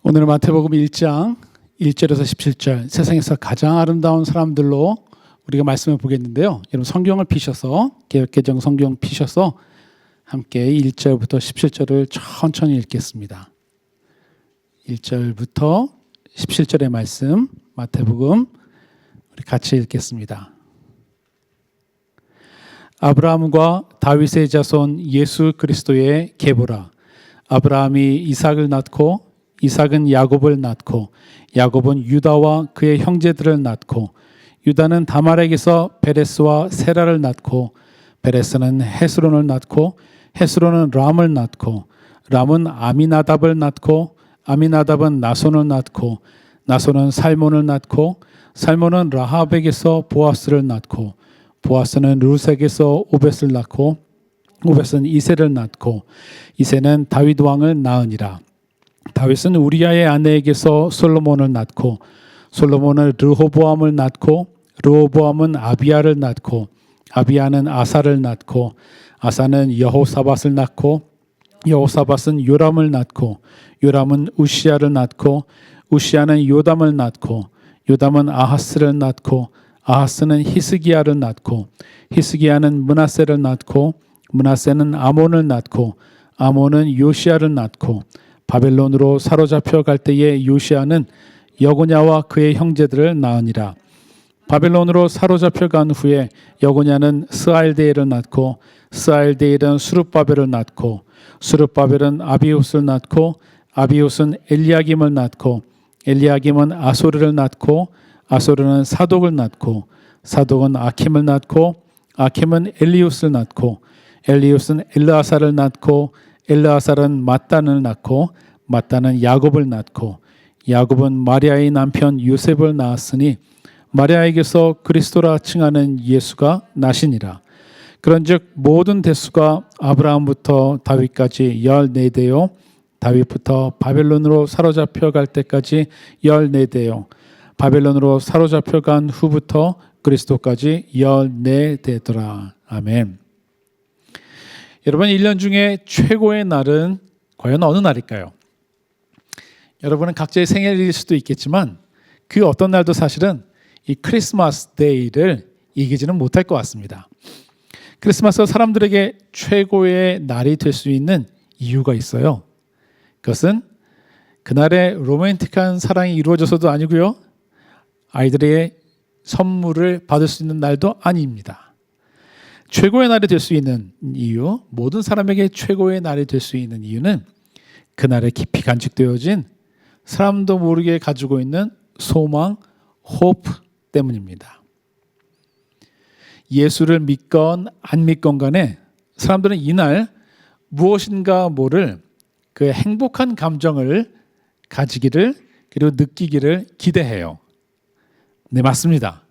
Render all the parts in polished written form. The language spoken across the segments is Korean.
오늘은 마태복음 1장 1절에서 17절 세상에서 가장 아름다운 사람들로 우리가 말씀을 보겠는데요. 여러분 성경을 피셔서 개역개정 성경 피셔서 함께 1절부터 17절을 천천히 읽겠습니다. 1절부터 17절의 말씀 마태복음 우리 같이 읽겠습니다. 아브라함과 다윗의 자손 예수 그리스도의 계보라. 아브라함이 이삭을 낳고 이삭은 야곱을 낳고 야곱은 유다와 그의 형제들을 낳고 유다는 다말에게서 베레스와 세라를 낳고 베레스는 헤스론을 낳고 헤스론은 람을 낳고 람은 아미나답을 낳고 아미나답은 나손을 낳고 나손은 살몬을 낳고 살몬은 라합에게서 보아스를 낳고 보아스는 룻에게서 오벳을 낳고 오벳은 이새를 낳고 이새는 다윗 왕을 낳으니라. 다윗은 우리아의 아내에게서 솔로몬을 낳고 솔로몬은 르호보암을 낳고 르호보암은 아비야를 낳고 아비야는 아사를 낳고 아사는 여호사밧을 낳고 여호사밧은 요람을 낳고 요람은 우시야를 낳고 우시야는 요담을 낳고 요담은 아하스를 낳고 아하스는 히스기야를 낳고 히스기야는 므낫세를 낳고 므낫세는 아몬을 낳고 아몬은 요시야를 낳고 바벨론으로 사로잡혀 갈 때에 요시야는 여고냐와 그의 형제들을 낳으니라. 바벨론으로 사로잡혀 간 후에 여고냐는 스알데엘을 낳고 스알데엘은 수룹바벨을 낳고 수룹바벨은 아비웃을 낳고 아비웃은 엘리야김을 낳고 엘리야김은 아소르를 낳고 아소르는 사독을 낳고 사독은 아킴을 낳고 아킴은 엘리웃을 낳고 엘리웃은 엘르아사를 낳고 엘르아살은 mat단을 낳고 mat단은 야곱을 낳고 야곱은 마리아의 남편 요셉을 낳았으니 마리아에게서 그리스도라 칭하는 예수가 나시니라. 그런즉 모든 대수가 아브라함부터 다윗까지 14대요 다윗부터 바벨론으로 사로잡혀 갈 때까지 14대요 바벨론으로 사로잡혀 간 후부터 그리스도까지 14대더라. 아멘. 여러분 1년 중에 최고의 날은 과연 어느 날일까요? 여러분은 각자의 생일일 수도 있겠지만 그 어떤 날도 사실은 이 크리스마스 데이를 이기지는 못할 것 같습니다. 크리스마스가 사람들에게 최고의 날이 될 수 있는 이유가 있어요. 그것은 그날에 로맨틱한 사랑이 이루어져서도 아니고요. 아이들에게 선물을 받을 수 있는 날도 아닙니다. 최고의 날이 될 수 있는 이유, 모든 사람에게 최고의 날이 될 수 있는 이유는 그날에 깊이 간직되어진 사람도 모르게 가지고 있는 소망, hope 때문입니다. 예수를 믿건 안 믿건 간에 사람들은 이날 무엇인가 모를 그 행복한 감정을 가지기를 그리고 느끼기를 기대해요. 네, 맞습니다.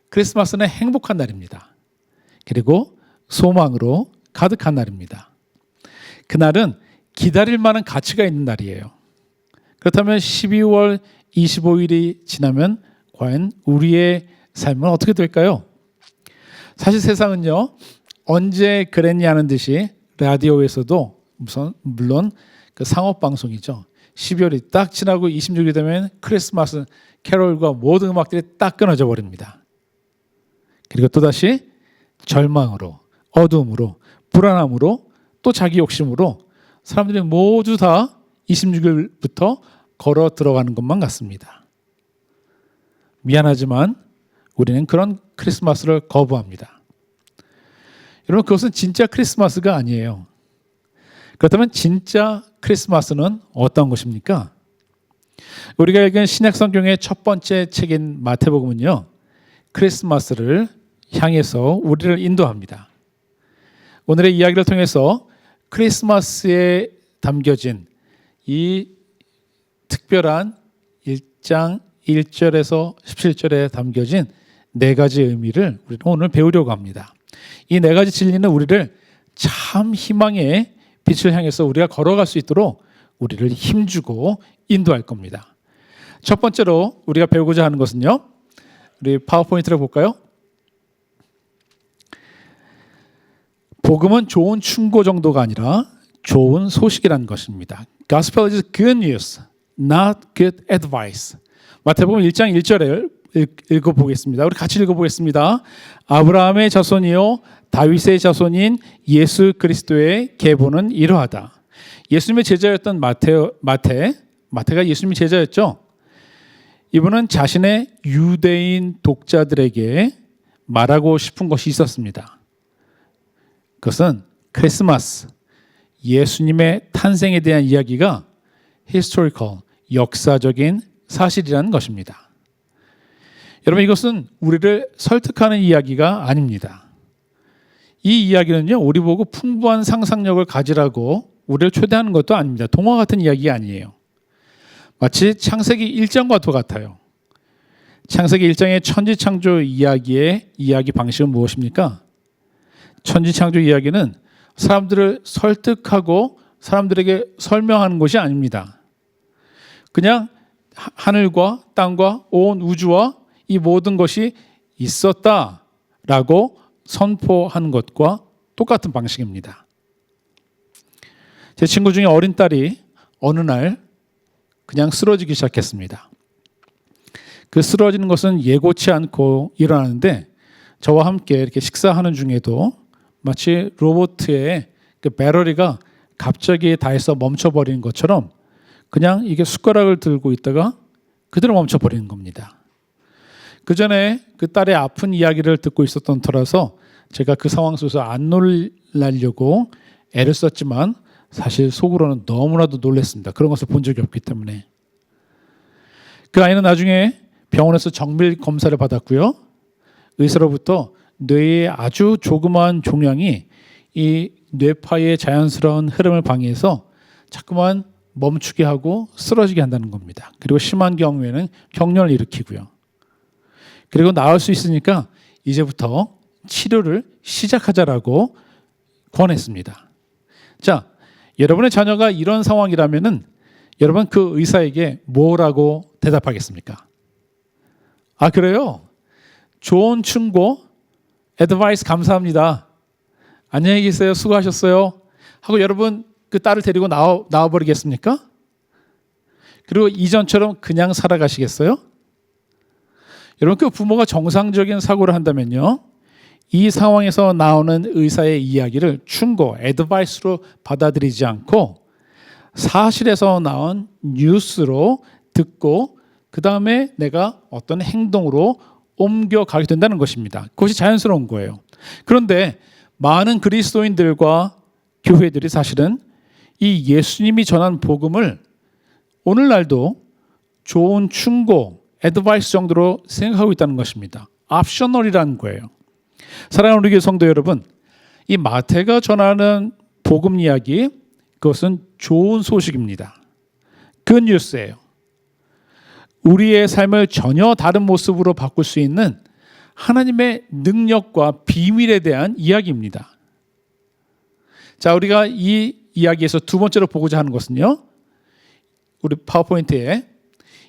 크리스마스는 행복한 날입니다. 그리고 소망으로 가득한 날입니다. 그날은 기다릴 만한 가치가 있는 날이에요. 그렇다면 12월 25일이 지나면 과연 우리의 삶은 어떻게 될까요? 사실 세상은요, 언제 그랬냐는 듯이 라디오에서도 물론 그 상업방송이죠. 12월이 딱 지나고 26일이 되면 크리스마스 캐롤과 모든 음악들이 딱 끊어져 버립니다. 그리고 또다시 절망으로, 어두움으로, 불안함으로, 또 자기 욕심으로 사람들이 모두 다 26일부터 걸어 들어가는 것만 같습니다. 미안하지만 우리는 그런 크리스마스를 거부합니다. 여러분, 그것은 진짜 크리스마스가 아니에요. 그렇다면 진짜 크리스마스는 어떤 것입니까? 우리가 읽은 신약성경의 첫 번째 책인 마태복음은요, 크리스마스를 향해서 우리를 인도합니다. 오늘의 이야기를 통해서 크리스마스에 담겨진 이 특별한 1장 1절에서 17절에 담겨진 네 가지 의미를 우리는 오늘 배우려고 합니다. 이 네 가지 진리는 우리를 참 희망의 빛을 향해서 우리가 걸어갈 수 있도록 우리를 힘주고 인도할 겁니다. 첫 번째로 우리가 배우고자 하는 것은요, 우리 파워포인트를 볼까요? 복음은 좋은 충고 정도가 아니라 좋은 소식이라는 것입니다. Gospel is good news, not good advice. 마태복음 1장 1절을 읽어보겠습니다. 우리 같이 읽어보겠습니다. 아브라함의 자손이요 다윗의 자손인 예수 그리스도의 계보는 이러하다. 예수님의 제자였던 마태가 예수님의 제자였죠. 이분은 자신의 유대인 독자들에게 말하고 싶은 것이 있었습니다. 그것은 크리스마스, 예수님의 탄생에 대한 이야기가 historical, 역사적인 사실이라는 것입니다. 여러분, 이것은 우리를 설득하는 이야기가 아닙니다. 이 이야기는요, 우리 보고 풍부한 상상력을 가지라고 우리를 초대하는 것도 아닙니다. 동화 같은 이야기 아니에요. 마치 창세기 1장과 같아요. 창세기 1장의 천지창조 이야기의 이야기 방식은 무엇입니까? 천지창조 이야기는 사람들을 설득하고 사람들에게 설명하는 것이 아닙니다. 그냥 하늘과 땅과 온 우주와 이 모든 것이 있었다라고 선포하는 것과 똑같은 방식입니다. 제 친구 중에 어린 딸이 어느 날 그냥 쓰러지기 시작했습니다. 그 쓰러지는 것은 예고치 않고 일어나는데 저와 함께 이렇게 식사하는 중에도 마치 로봇의 그 배터리가 갑자기 닿아서 멈춰버리는 것처럼 그냥 이게 숟가락을 들고 있다가 그대로 멈춰버리는 겁니다. 그 전에 그 딸의 아픈 이야기를 듣고 있었던 터라서 제가 그 상황 속에서 안 놀라려고 애를 썼지만 사실 속으로는 너무나도 놀랐습니다. 그런 것을 본 적이 없기 때문에. 그 아이는 나중에 병원에서 정밀 검사를 받았고요. 의사로부터 뇌의 아주 조그마한 종양이 이 뇌파의 자연스러운 흐름을 방해해서 자꾸만 멈추게 하고 쓰러지게 한다는 겁니다. 그리고 심한 경우에는 경련을 일으키고요. 그리고 나을 수 있으니까 이제부터 치료를 시작하자라고 권했습니다. 자, 여러분의 자녀가 이런 상황이라면은 여러분 그 의사에게 뭐라고 대답하겠습니까? 아, 그래요? 좋은 충고, 애드바이스 감사합니다. 안녕히 계세요. 수고하셨어요. 하고 여러분 그 딸을 데리고 나와버리겠습니까? 그리고 이전처럼 그냥 살아가시겠어요? 여러분 그 부모가 정상적인 사고를 한다면요. 이 상황에서 나오는 의사의 이야기를 충고, 애드바이스로 받아들이지 않고 사실에서 나온 뉴스로 듣고 그 다음에 내가 어떤 행동으로 옮겨가게 된다는 것입니다. 그것이 자연스러운 거예요. 그런데 많은 그리스도인들과 교회들이 사실은 이 예수님이 전한 복음을 오늘날도 좋은 충고, 애드바이스 정도로 생각하고 있다는 것입니다. 옵셔널이라는 거예요. 사랑하는 우리 교회 성도 여러분, 이 마태가 전하는 복음 이야기, 그것은 좋은 소식입니다. 굿 뉴스예요. 우리의 삶을 전혀 다른 모습으로 바꿀 수 있는 하나님의 능력과 비밀에 대한 이야기입니다. 자, 우리가 이 이야기에서 두 번째로 보고자 하는 것은요, 우리 파워포인트에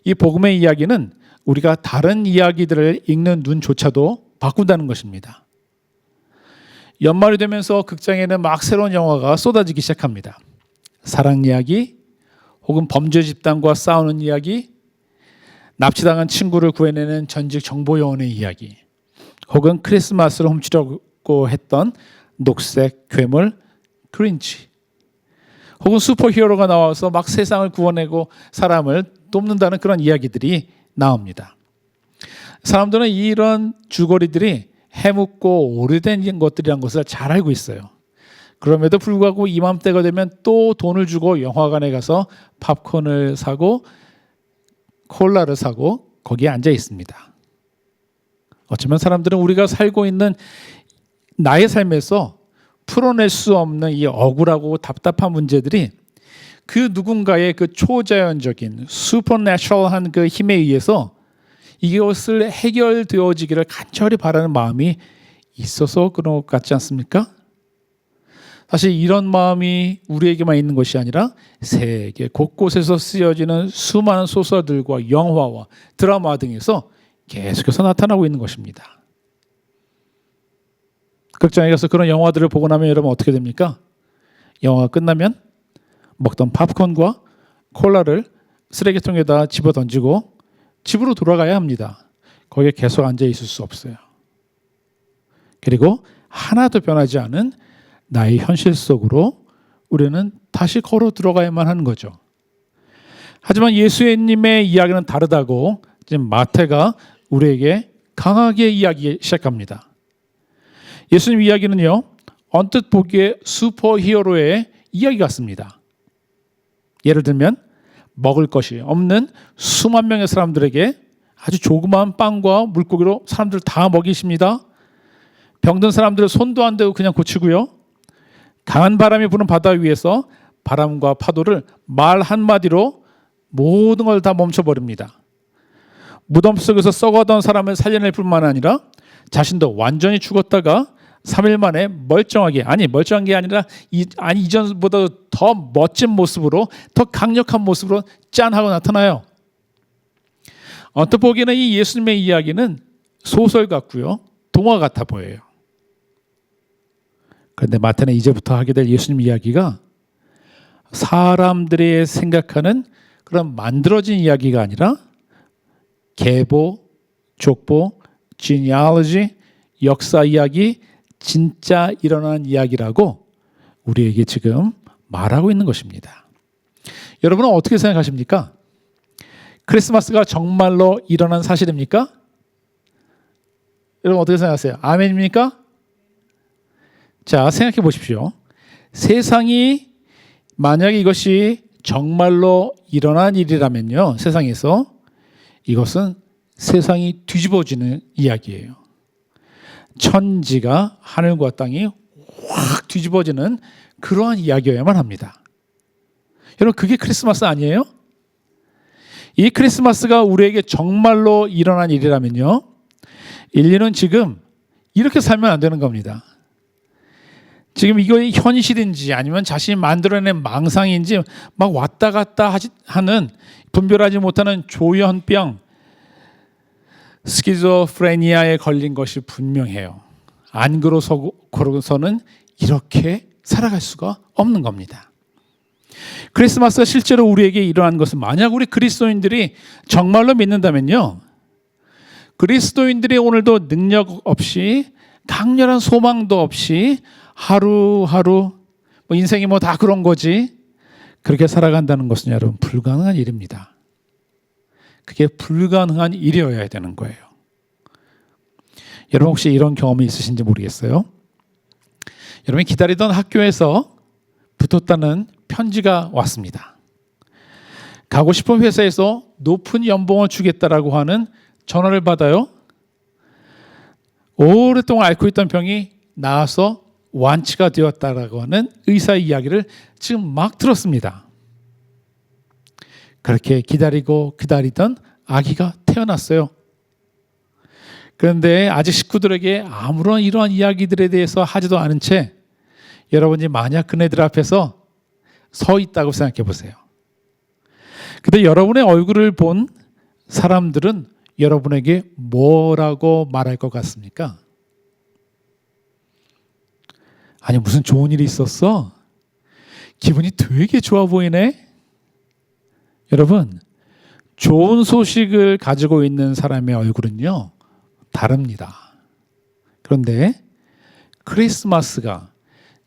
이 복음의 이야기는 우리가 다른 이야기들을 읽는 눈조차도 바꾼다는 것입니다. 연말이 되면서 극장에는 막 새로운 영화가 쏟아지기 시작합니다. 사랑 이야기, 혹은 범죄 집단과 싸우는 이야기, 납치당한 친구를 구해내는 전직 정보요원의 이야기, 혹은 크리스마스를 훔치려고 했던 녹색 괴물 그린치, 혹은 슈퍼히어로가 나와서 막 세상을 구원내고 사람을 돕는다는 그런 이야기들이 나옵니다. 사람들은 이런 줄거리들이 해묵고 오래된 것들이란 것을 잘 알고 있어요. 그럼에도 불구하고 이맘때가 되면 또 돈을 주고 영화관에 가서 팝콘을 사고 콜라를 사고 거기에 앉아 있습니다. 어쩌면 사람들은 우리가 살고 있는 나의 삶에서 풀어낼 수 없는 이 억울하고 답답한 문제들이 그 누군가의 그 초자연적인 슈퍼내추럴한 그 힘에 의해서 이것을 해결되어지기를 간절히 바라는 마음이 있어서 그런 것 같지 않습니까? 사실 이런 마음이 우리에게만 있는 것이 아니라 세계 곳곳에서 쓰여지는 수많은 소설들과 영화와 드라마 등에서 계속해서 나타나고 있는 것입니다. 극장에 가서 그런 영화들을 보고 나면 여러분 어떻게 됩니까? 영화가 끝나면 먹던 팝콘과 콜라를 쓰레기통에다 집어 던지고 집으로 돌아가야 합니다. 거기에 계속 앉아 있을 수 없어요. 그리고 하나도 변하지 않은 나의 현실 속으로 우리는 다시 걸어 들어가야만 하는 거죠. 하지만 예수님의 이야기는 다르다고 지금 마태가 우리에게 강하게 이야기 시작합니다. 예수님 이야기는요, 언뜻 보기에 슈퍼히어로의 이야기 같습니다. 예를 들면 먹을 것이 없는 수만 명의 사람들에게 아주 조그마한 빵과 물고기로 사람들 다 먹이십니다. 병든 사람들을 손도 안 대고 그냥 고치고요. 강한 바람이 부는 바다 위에서 바람과 파도를 말 한마디로 모든 걸 다 멈춰버립니다. 무덤 속에서 썩어던 사람을 살려낼 뿐만 아니라 자신도 완전히 죽었다가 3일 만에 멀쩡한 게 아니라 이전보다 더 멋진 모습으로, 더 강력한 모습으로 짠 하고 나타나요. 언뜻 보기에는 이 예수님의 이야기는 소설 같고요, 동화 같아 보여요. 그런데 마태는 이제부터 하게 될 예수님 이야기가 사람들이 생각하는 그런 만들어진 이야기가 아니라 계보, 족보, genealogy, 역사 이야기, 진짜 일어난 이야기라고 우리에게 지금 말하고 있는 것입니다. 여러분은 어떻게 생각하십니까? 크리스마스가 정말로 일어난 사실입니까? 여러분 어떻게 생각하세요? 아멘입니까? 자, 생각해 보십시오. 세상이 만약에 이것이 정말로 일어난 일이라면요, 세상에서 이것은 세상이 뒤집어지는 이야기예요. 천지가 하늘과 땅이 확 뒤집어지는 그러한 이야기여야만 합니다. 여러분, 그게 크리스마스 아니에요? 이 크리스마스가 우리에게 정말로 일어난 일이라면요, 인류는 지금 이렇게 살면 안 되는 겁니다. 지금 이거 현실인지 아니면 자신이 만들어낸 망상인지 막 왔다 갔다 하는, 분별하지 못하는 조현병, 스키조프레니아에 걸린 것이 분명해요. 안 그러고서는 이렇게 살아갈 수가 없는 겁니다. 크리스마스가 실제로 우리에게 일어난 것은, 만약 우리 그리스도인들이 정말로 믿는다면요, 그리스도인들이 오늘도 능력 없이, 강렬한 소망도 없이 하루하루 인생이 다 그런 거지, 그렇게 살아간다는 것은 여러분 불가능한 일입니다. 그게 불가능한 일이어야 되는 거예요. 여러분 혹시 이런 경험이 있으신지 모르겠어요. 여러분이 기다리던 학교에서 붙었다는 편지가 왔습니다. 가고 싶은 회사에서 높은 연봉을 주겠다라고 하는 전화를 받아요. 오랫동안 앓고 있던 병이 나아서 완치가 되었다라고 하는 의사의 이야기를 지금 막 들었습니다. 그렇게 기다리던 아기가 태어났어요. 그런데 아직 식구들에게 아무런 이러한 이야기들에 대해서 하지도 않은 채 여러분이 만약 그네들 앞에서 서 있다고 생각해 보세요. 근데 여러분의 얼굴을 본 사람들은 여러분에게 뭐라고 말할 것 같습니까? 아니, 무슨 좋은 일이 있었어? 기분이 되게 좋아 보이네? 여러분, 좋은 소식을 가지고 있는 사람의 얼굴은요, 다릅니다. 그런데 크리스마스가,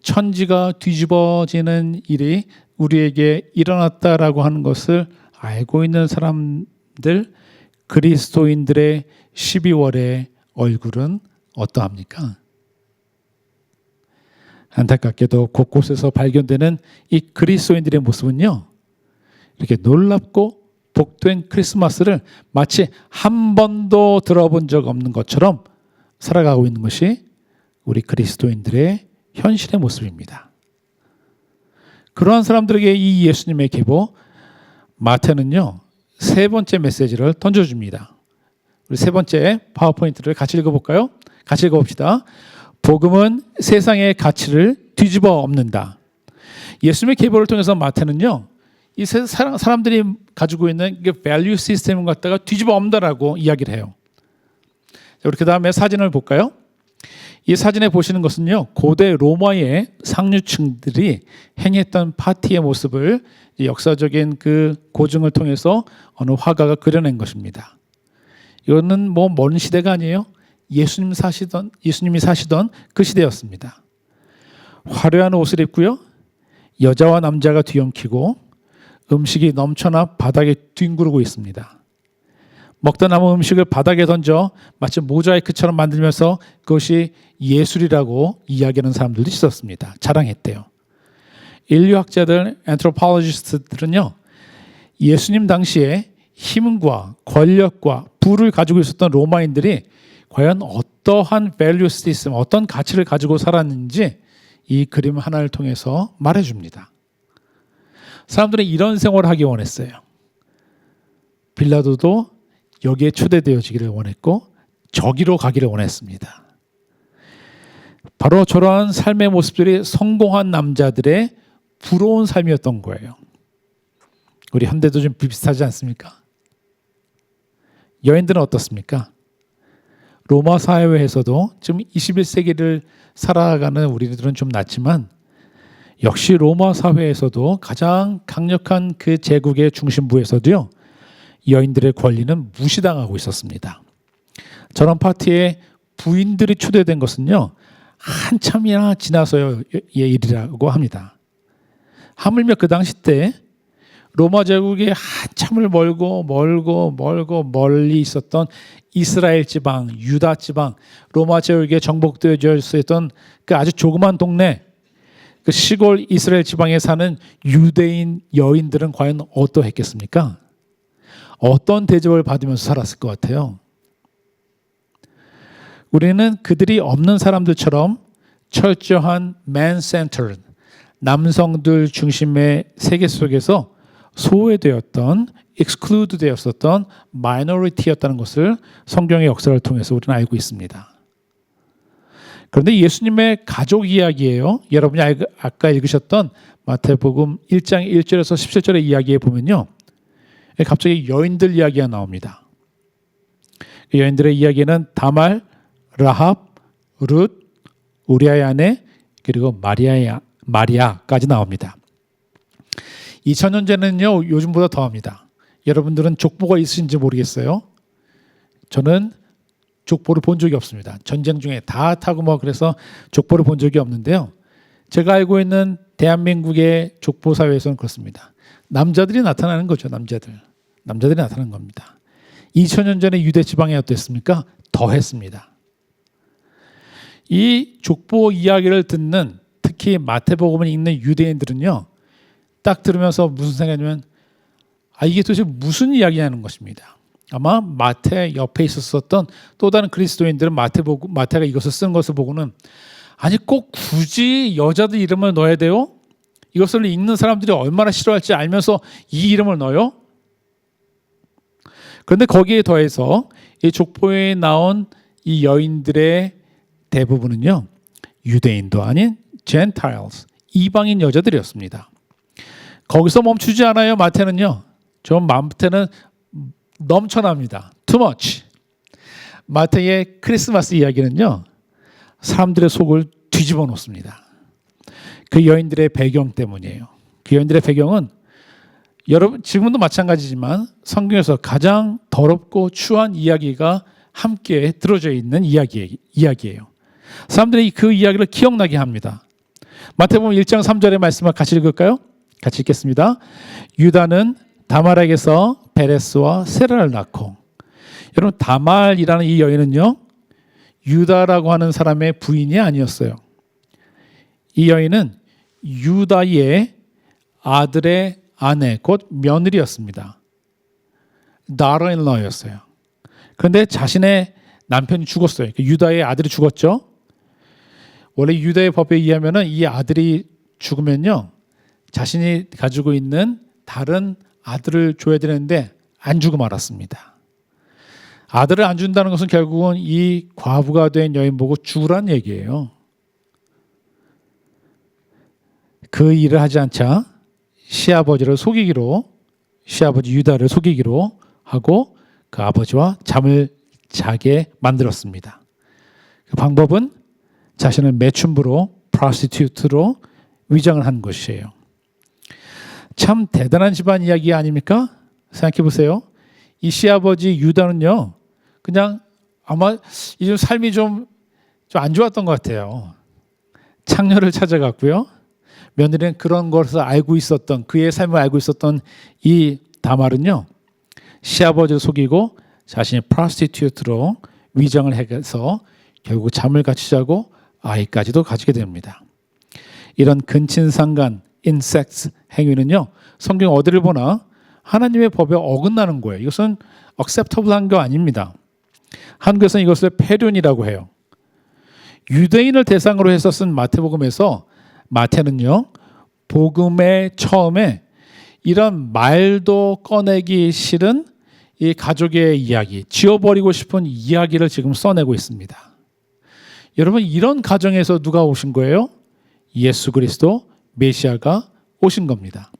천지가 뒤집어지는 일이 우리에게 일어났다라고 하는 것을 알고 있는 사람들, 그리스도인들의 12월의 얼굴은 어떠합니까? 안타깝게도 곳곳에서 발견되는 이 그리스도인들의 모습은요, 이렇게 놀랍고 복된 크리스마스를 마치 한 번도 들어본 적 없는 것처럼 살아가고 있는 것이 우리 그리스도인들의 현실의 모습입니다. 그러한 사람들에게 이 예수님의 계보 마태는요, 세 번째 메시지를 던져줍니다. 우리 세 번째 파워포인트를 같이 읽어볼까요? 같이 읽어봅시다. 복음은 세상의 가치를 뒤집어 엎는다. 예수님의 계보를 통해서 마태는요, 이 사람들이 가지고 있는 밸류 시스템을 갖다가 뒤집어 엎는다라고 이야기를 해요. 우리 그 다음에 사진을 볼까요? 이 사진에 보시는 것은요, 고대 로마의 상류층들이 행했던 파티의 모습을 역사적인 그 고증을 통해서 어느 화가가 그려낸 것입니다. 이거는 뭐 먼 시대가 아니에요. 예수님이 사시던 그 시대였습니다. 화려한 옷을 입고요, 여자와 남자가 뒤엉키고 음식이 넘쳐나 바닥에 뒹구르고 있습니다. 먹다 남은 음식을 바닥에 던져 마치 모자이크처럼 만들면서 그것이 예술이라고 이야기하는 사람들도 있었습니다. 자랑했대요. 인류학자들, anthropologist들은요, 예수님 당시에 힘과 권력과 부를 가지고 있었던 로마인들이 과연 어떠한 value system, 어떤 가치를 가지고 살았는지 이 그림 하나를 통해서 말해줍니다. 사람들은 이런 생활을 하기 원했어요. 빌라도도 여기에 초대되어지기를 원했고 저기로 가기를 원했습니다. 바로 저러한 삶의 모습들이 성공한 남자들의 부러운 삶이었던 거예요. 우리 현대도 좀 비슷하지 않습니까? 여인들은 어떻습니까? 로마 사회에서도 지금 21세기를 살아가는 우리들은 좀 낫지만 역시 로마 사회에서도 가장 강력한 그 제국의 중심부에서도요, 여인들의 권리는 무시당하고 있었습니다. 저런 파티에 부인들이 초대된 것은요, 한참이나 지나서의 일이라고 합니다. 하물며 그 당시 때 로마 제국에 한참을 멀리 있었던 이스라엘 지방, 유다 지방, 로마 제국에 정복되어 있었던 그 아주 조그만 동네, 그 시골 이스라엘 지방에 사는 유대인 여인들은 과연 어떠했겠습니까? 어떤 대접을 받으면서 살았을 것 같아요? 우리는 그들이 없는 사람들처럼 철저한 man-centered, 남성들 중심의 세계 속에서 소외되었던, exclude 되었었던 minority였다는 것을 성경의 역사를 통해서 우리는 알고 있습니다. 그런데 예수님의 가족 이야기예요. 여러분이 아까 읽으셨던 마태복음 1장 1절에서 17절의 이야기에 보면요, 갑자기 여인들 이야기가 나옵니다. 여인들의 이야기는 다말, 라합, 룻, 우리아의 아내, 그리고 마리아까지 나옵니다. 2000년 전에는요, 요즘보다 더합니다. 여러분들은 족보가 있으신지 모르겠어요. 저는 족보를 본 적이 없습니다. 전쟁 중에 다 타고 그래서 족보를 본 적이 없는데요. 제가 알고 있는 대한민국의 족보 사회에서는 그렇습니다. 남자들이 나타나는 거죠. 남자들이 나타나는 겁니다. 2000년 전에 유대 지방이 어땠습니까? 더했습니다. 이 족보 이야기를 듣는, 특히 마태복음을 읽는 유대인들은요, 딱 들으면서 무슨 생각이냐면, 이게 도대체 무슨 이야기냐는 것입니다. 아마 마태 옆에 있었던 또 다른 그리스도인들은 마태가 이것을 쓴 것을 보고는, 아니 꼭 굳이 여자들 이름을 넣어야 돼요? 이것을 읽는 사람들이 얼마나 싫어할지 알면서 이 이름을 넣어요? 그런데 거기에 더해서 이 족보에 나온 이 여인들의 대부분은요, 유대인도 아닌 Gentiles, 이방인 여자들이었습니다. 거기서 멈추지 않아요. 마태는요, 마태는 넘쳐납니다. Too much. 마태의 크리스마스 이야기는요, 사람들의 속을 뒤집어 놓습니다. 그 여인들의 배경 때문이에요. 그 여인들의 배경은 여러분 지금도 마찬가지지만 성경에서 가장 더럽고 추한 이야기가 함께 들어져 있는 이야기예요. 사람들이 그 이야기를 기억나게 합니다. 마태복음 1장 3절의 말씀을 같이 읽을까요? 같이 읽겠습니다. 유다는 다말에게서 베레스와 세라를 낳고, 여러분 다말이라는 이 여인은요, 유다라고 하는 사람의 부인이 아니었어요. 이 여인은 유다의 아들의 아내, 곧 며느리였습니다. daughter-in-law였어요. 그런데 자신의 남편이 죽었어요. 유다의 아들이 죽었죠. 원래 유다의 법에 의하면 이 아들이 죽으면요, 자신이 가지고 있는 다른 아들을 줘야 되는데 안 주고 말았습니다. 아들을 안 준다는 것은 결국은 이 과부가 된 여인 보고 죽으란 얘기예요. 그 일을 하지 않자 시아버지 유다를 속이기로 하고 그 아버지와 잠을 자게 만들었습니다. 그 방법은 자신을 매춘부로 prostitute로 위장을 한 것이에요. 참 대단한 집안 이야기 아닙니까? 생각해 보세요. 이 시아버지 유다는요, 그냥 아마 이 삶이 좀 안 좋았던 것 같아요. 창녀를 찾아갔고요. 며느리는 그런 것을 알고 있었던, 그의 삶을 알고 있었던 이 다말은요, 시아버지를 속이고 자신이 프로스티튜트로 위장을 해서 결국 잠을 같이 자고 아이까지도 가지게 됩니다. 이런 근친상간, 인섹스 행위는요, 성경 어디를 보나 하나님의 법에 어긋나는 거예요. 이것은 acceptable한 거 아닙니다. 한국에서는 이것을 폐륜이라고 해요. 유대인을 대상으로 해서 쓴 마태복음에서 마태는요, 복음의 처음에 이런 말도 꺼내기 싫은 이 가족의 이야기, 지워버리고 싶은 이야기를 지금 써내고 있습니다. 여러분, 이런 가정에서 누가 오신 거예요? 예수 그리스도 메시아가 오신 겁니다.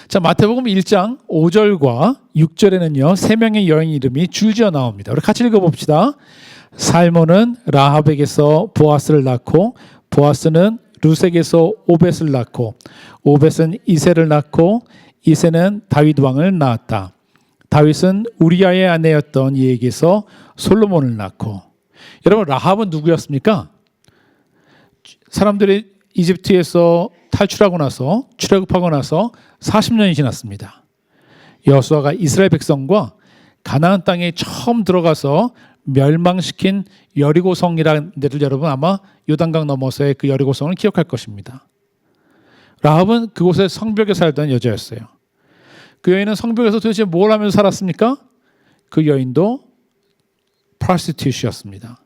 자, 마태복음 1장 5절과 6절에는요, 세 명의 여인 이름이 줄지어 나옵니다. 우리 같이 읽어봅시다. 살몬은 라합에게서 보아스를 낳고, 보아스는 루색에서 오벳을 낳고, 오벳은 이새를 낳고, 이새는 다윗 왕을 낳았다. 다윗은 우리아의 아내였던 이에게서 솔로몬을 낳고. 여러분, 라합은 누구였습니까? 사람들이 이집트에서 탈출하고 나서, 출애굽하고 나서 40년이 지났습니다. 여호수아가 이스라엘 백성과 가나안 땅에 처음 들어가서 멸망시킨 여리고성이라는 데를 여러분 아마 요단강 너머서의 그 여리고성을 기억할 것입니다. 라합은 그곳에 성벽에 살던 여자였어요. 그 여인은 성벽에서 도대체 뭘 하면서 살았습니까? 그 여인도 프로스티튜트였습니다.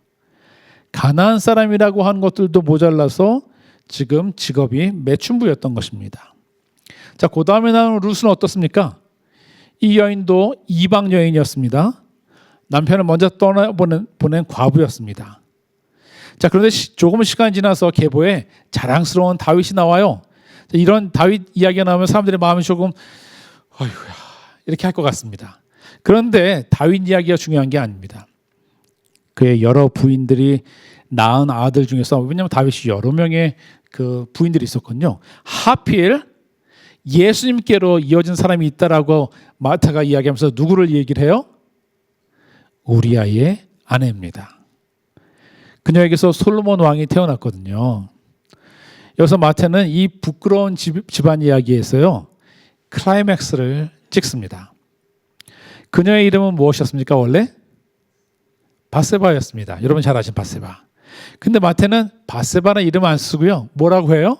가나안 사람이라고 한 것들도 모자라서 지금 직업이 매춘부였던 것입니다. 자, 그 다음에 나오는 룻은 어떻습니까? 이 여인도 이방 여인이었습니다. 남편을 먼저 떠나보낸 과부였습니다. 자, 그런데 조금 시간이 지나서 계보에 자랑스러운 다윗이 나와요. 자, 이런 다윗 이야기가 나오면 사람들의 마음이 조금 어휴야 이렇게 할 것 같습니다. 그런데 다윗 이야기가 중요한 게 아닙니다. 그의 여러 부인들이 낳은 아들 중에서, 왜냐하면 다윗이 여러 명의 그 부인들이 있었거든요. 하필 예수님께로 이어진 사람이 있다라고 마태가 이야기하면서 누구를 얘기를 해요? 우리아의 아내입니다. 그녀에게서 솔로몬 왕이 태어났거든요. 여기서 마태는 이 부끄러운 집안 이야기에서요, 클라이맥스를 찍습니다. 그녀의 이름은 무엇이었습니까? 원래 바세바였습니다. 여러분 잘 아시는 바세바. 근데 마태는 바세바는 이름 안 쓰고요, 뭐라고 해요?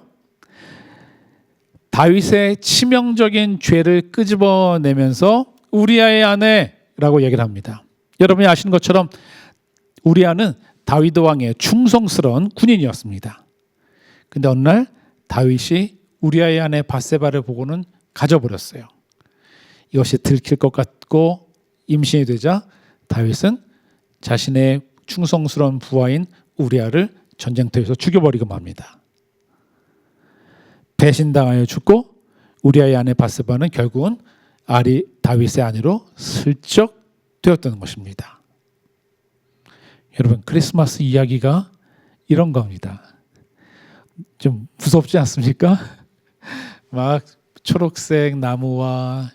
다윗의 치명적인 죄를 끄집어내면서 우리아의 아내라고 얘기를 합니다. 여러분이 아시는 것처럼 우리아는 다윗 왕의 충성스러운 군인이었습니다. 근데 어느 날 다윗이 우리아의 아내 바세바를 보고는 가져버렸어요. 이것이 들킬 것 같고 임신이 되자 다윗은 자신의 충성스러운 부하인 우리아를 전쟁터에서 죽여버리고 맙니다. 배신당하여 죽고 우리아의 아내 바세바는 결국은 다윗의 아내로 슬쩍 되었던 것입니다. 여러분, 크리스마스 이야기가 이런 겁니다. 좀 무섭지 않습니까? 막 초록색 나무와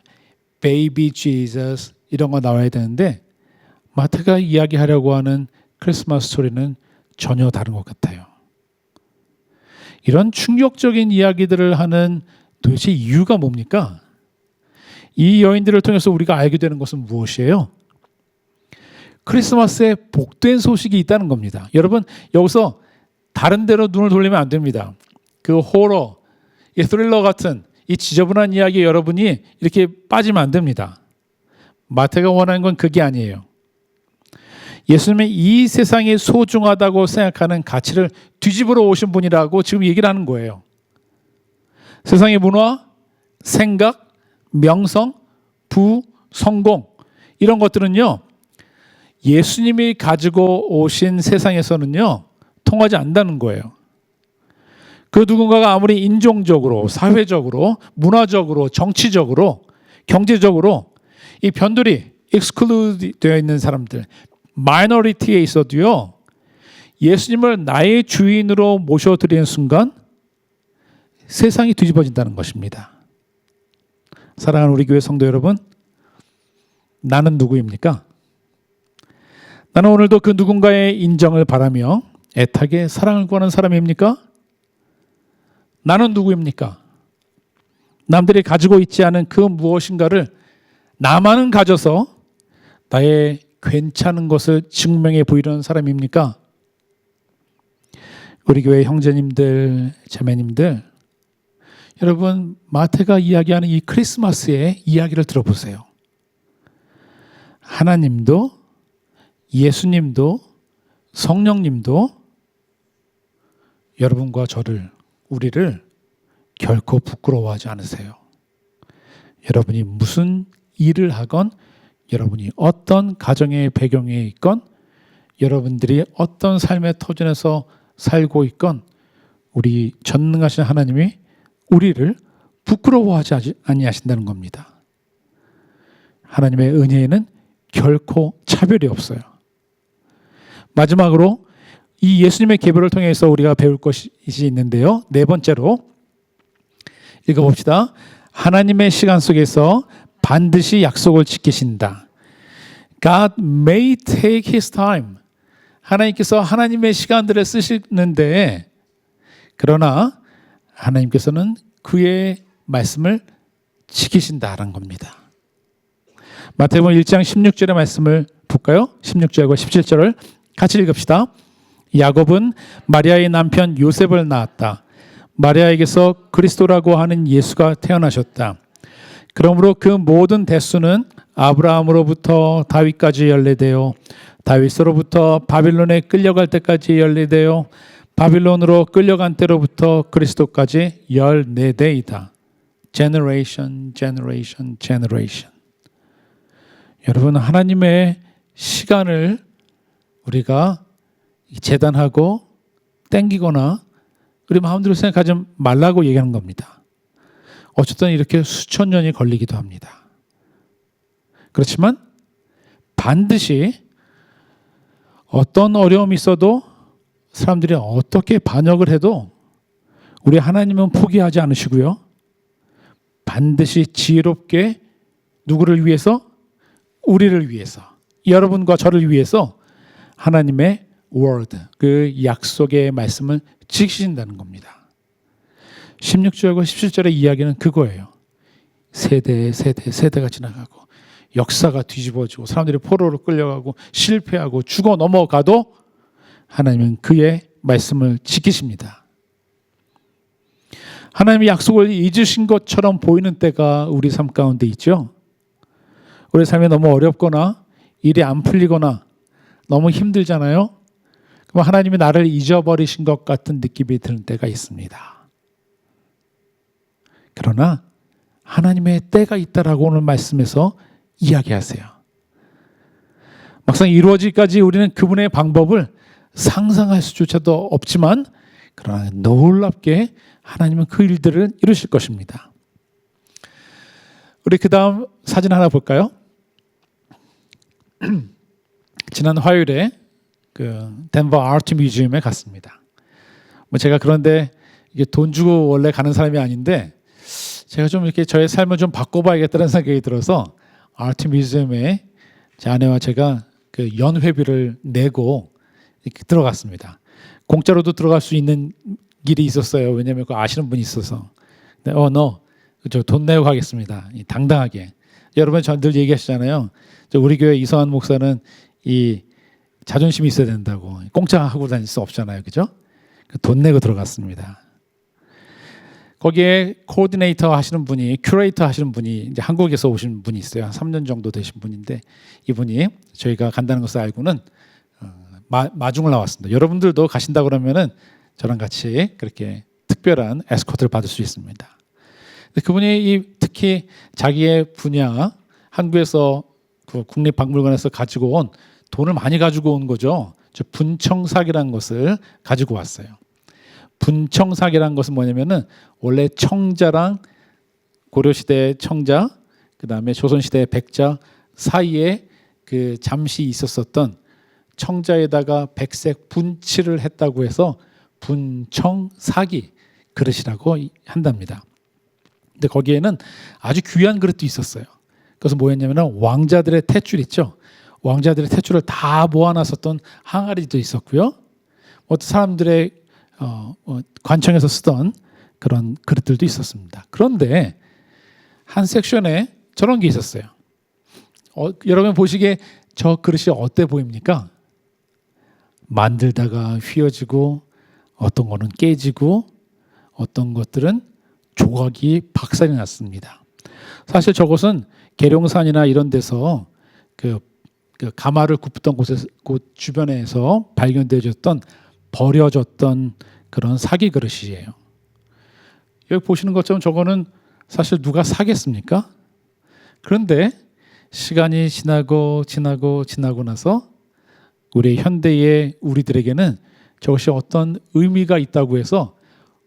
베이비 지저스 이런 거 나와야 되는데 마태가 이야기하려고 하는 크리스마스 스토리는 전혀 다른 것 같아요. 이런 충격적인 이야기들을 하는 도대체 이유가 뭡니까? 이 여인들을 통해서 우리가 알게 되는 것은 무엇이에요? 크리스마스에 복된 소식이 있다는 겁니다. 여러분, 여기서 다른 데로 눈을 돌리면 안 됩니다. 그 호러, 이 스릴러 같은 이 지저분한 이야기에 여러분이 이렇게 빠지면 안 됩니다. 마태가 원하는 건 그게 아니에요. 예수님이 이 세상이 소중하다고 생각하는 가치를 뒤집으러 오신 분이라고 지금 얘기를 하는 거예요. 세상의 문화, 생각, 명성, 부, 성공 이런 것들은요, 예수님이 가지고 오신 세상에서는요 통하지 않는다는 거예요. 그 누군가가 아무리 인종적으로, 사회적으로, 문화적으로, 정치적으로, 경제적으로 이 변두리, exclude 되어 있는 사람들, 마이너리티에 있어도요, 예수님을 나의 주인으로 모셔드리는 순간 세상이 뒤집어진다는 것입니다. 사랑하는 우리 교회 성도 여러분, 나는 누구입니까? 나는 오늘도 그 누군가의 인정을 바라며 애타게 사랑을 구하는 사람입니까? 나는 누구입니까? 남들이 가지고 있지 않은 그 무엇인가를 나만은 가져서 나의 괜찮은 것을 증명해 보이려는 사람입니까? 우리 교회 형제님들, 자매님들, 여러분 마태가 이야기하는 이 크리스마스의 이야기를 들어보세요. 하나님도 예수님도 성령님도 여러분과 저를, 우리를 결코 부끄러워하지 않으세요. 여러분이 무슨 일을 하건, 여러분이 어떤 가정의 배경에 있건, 여러분들이 어떤 삶의 터전에서 살고 있건, 우리 전능하신 하나님이 우리를 부끄러워하지 아니하신다는 겁니다. 하나님의 은혜에는 결코 차별이 없어요. 마지막으로 이 예수님의 계보를 통해서 우리가 배울 것이 있는데요. 네 번째로 읽어봅시다. 하나님의 시간 속에서 반드시 약속을 지키신다. God may take his time. 하나님께서 하나님의 시간들을 쓰시는데, 그러나 하나님께서는 그의 말씀을 지키신다라는 겁니다. 마태복음 1장 16절의 말씀을 볼까요? 16절과 17절을 같이 읽읍시다. 야곱은 마리아의 남편 요셉을 낳았다. 마리아에게서 그리스도라고 하는 예수가 태어나셨다. 그러므로 그 모든 대수는 아브라함으로부터 다윗까지 연례되어 다윗으로부터 바빌론에 끌려갈 때까지 연례되어 바빌론으로 끌려간 때로부터 그리스도까지 14대이다. Generation, generation, generation. 여러분, 하나님의 시간을 우리가 재단하고 땡기거나 우리 마음대로 생각하지 말라고 얘기하는 겁니다. 어쨌든 이렇게 수천 년이 걸리기도 합니다. 그렇지만 반드시 어떤 어려움이 있어도, 사람들이 어떻게 반역을 해도 우리 하나님은 포기하지 않으시고요. 반드시 지혜롭게 누구를 위해서? 우리를 위해서, 여러분과 저를 위해서 하나님의 word, 그 약속의 말씀을 지키신다는 겁니다. 16절과 17절의 이야기는 그거예요. 세대가 지나가고 역사가 뒤집어지고 사람들이 포로로 끌려가고 실패하고 죽어 넘어가도 하나님은 그의 말씀을 지키십니다. 하나님의 약속을 잊으신 것처럼 보이는 때가 우리 삶 가운데 있죠. 우리 삶이 너무 어렵거나 일이 안 풀리거나 너무 힘들잖아요. 그럼 하나님이 나를 잊어버리신 것 같은 느낌이 드는 때가 있습니다. 그러나 하나님의 때가 있다라고 오늘 말씀에서 이야기하세요. 막상 이루어지기까지 우리는 그분의 방법을 상상할 수조차도 없지만, 그러나 놀랍게 하나님은 그 일들을 이루실 것입니다. 우리 그 다음 사진 하나 볼까요? 지난 화요일에 그 덴버 아트 뮤지엄에 갔습니다. 제가 그런데 이게 돈 주고 원래 가는 사람이 아닌데, 제가 좀 이렇게 저의 삶을 좀 바꿔봐야겠다는 생각이 들어서 아트 뮤지엄에 제 아내와 제가 그 연회비를 내고 이렇게 들어갔습니다. 공짜로도 들어갈 수 있는 길이 있었어요. 왜냐하면 그 아시는 분이 있어서. 근데 너 저 돈 내고 가겠습니다. 당당하게. 여러분 저 늘 얘기하시잖아요. 우리 교회 이성환 목사는 이 자존심이 있어야 된다고. 공짜 하고 다닐 수 없잖아요, 그죠? 돈 내고 들어갔습니다. 거기에 코디네이터 하시는 분이, 큐레이터 하시는 분이 이제 한국에서 오신 분이 있어요. 한 3년 정도 되신 분인데, 이분이 저희가 간다는 것을 알고는 마중을 나왔습니다. 여러분들도 가신다 그러면은 저랑 같이 그렇게 특별한 에스코트를 받을 수 있습니다. 그분이 특히 자기의 분야, 한국에서 그 국립박물관에서 가지고 온 돈을 많이 가지고 온 거죠. 분청사기라는 것을 가지고 왔어요. 분청사기라는 것은 뭐냐면은 원래 청자랑 고려시대의 청자, 그 다음에 조선시대의 백자 사이에 그 잠시 있었었던 청자에다가 백색 분칠을 했다고 해서 분청사기 그릇이라고 한답니다. 근데 거기에는 아주 귀한 그릇도 있었어요. 그래서 뭐였냐면 왕자들의 탯줄 있죠. 왕자들의 탯줄을 다 모아놨었던 항아리도 있었고요. 어떤 사람들의 관청에서 쓰던 그런 그릇들도 있었습니다. 그런데 한 섹션에 저런 게 있었어요. 여러분 보시기에 저 그릇이 어때 보입니까? 만들다가 휘어지고 어떤 거는 깨지고 어떤 것들은 조각이 박살이 났습니다. 사실 저것은 계룡산이나 이런 데서 그 가마를 굽던 곳 주변에서 발견되어졌던 버려졌던 그런 사기 그릇이에요. 여기 보시는 것처럼 저거는 사실 누가 사겠습니까? 그런데 시간이 지나고 나서 우리 현대의 우리들에게는 저것이 어떤 의미가 있다고 해서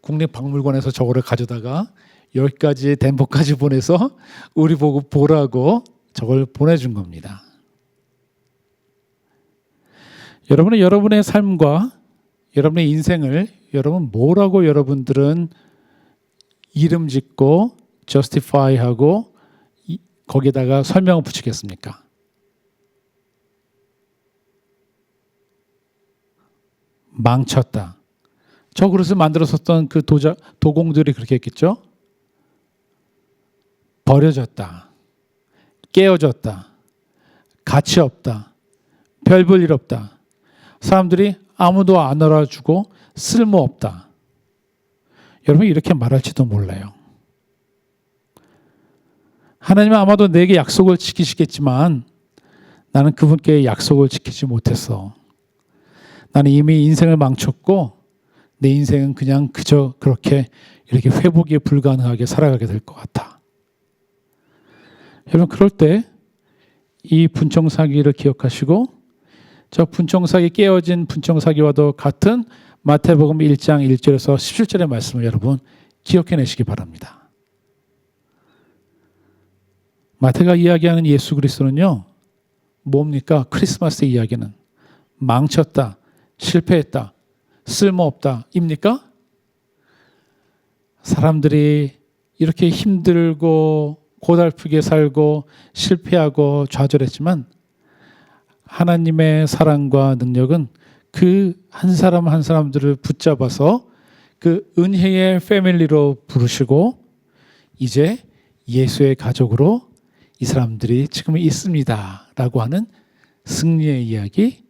국립박물관에서 저거를 가져다가 10가지의 덴보까지 보내서 우리 보고 보라고 저걸 보내준 겁니다. 여러분은 여러분의 삶과 여러분의 인생을 여러분 뭐라고 여러분들은 이름 짓고 justify하고 거기에다가 설명을 붙이겠습니까? 망쳤다. 저 그릇을 만들었었던 그 도공들이 그렇게 했겠죠? 버려졌다. 깨어졌다. 가치 없다. 별 볼 일 없다. 사람들이 아무도 안 알아주고 쓸모없다. 여러분 이렇게 말할지도 몰라요. 하나님은 아마도 내게 약속을 지키시겠지만 나는 그분께 약속을 지키지 못했어. 나는 이미 인생을 망쳤고 내 인생은 그냥 그저 그렇게 이렇게 회복이 불가능하게 살아가게 될 것 같아. 여러분 그럴 때 이 분청사기를 기억하시고 저 분청사기 깨어진 분청사기와도 같은 마태복음 1장 1절에서 17절의 말씀을 여러분 기억해내시기 바랍니다. 마태가 이야기하는 예수 그리스도는요. 뭡니까? 크리스마스의 이야기는 망쳤다, 실패했다, 쓸모없다 입니까? 사람들이 이렇게 힘들고 고달프게 살고 실패하고 좌절했지만 하나님의 사랑과 능력은 그 한 사람 한 사람들을 붙잡아서 그 은혜의 패밀리로 부르시고 이제 예수의 가족으로 이 사람들이 지금 있습니다 라고 하는 승리의 이야기,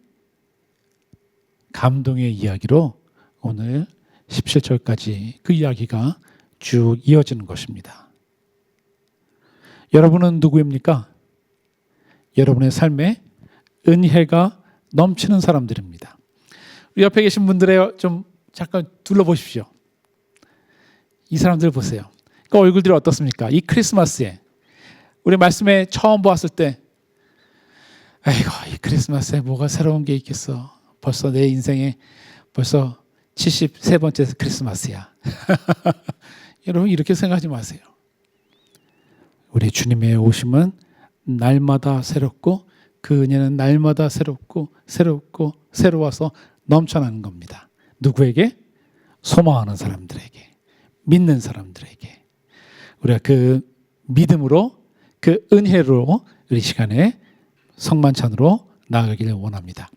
감동의 이야기로 오늘 17절까지 그 이야기가 쭉 이어지는 것입니다. 여러분은 누구입니까? 여러분의 삶에 은혜가 넘치는 사람들입니다. 우리 옆에 계신 분들의 좀 잠깐 둘러보십시오. 이 사람들 보세요. 그 얼굴들이 어떻습니까? 이 크리스마스에 우리 말씀에 처음 보았을 때 아이고 이 크리스마스에 뭐가 새로운 게 있겠어. 벌써 내 인생에 벌써 73번째 크리스마스야. 여러분 이렇게 생각하지 마세요. 우리 주님의 오심은 날마다 새롭고 그 은혜는 날마다 새롭고 새로워서 넘쳐나는 겁니다. 누구에게? 소망하는 사람들에게, 믿는 사람들에게. 우리가 그 믿음으로 그 은혜로 우리 시간에 성만찬으로 나아가기를 원합니다.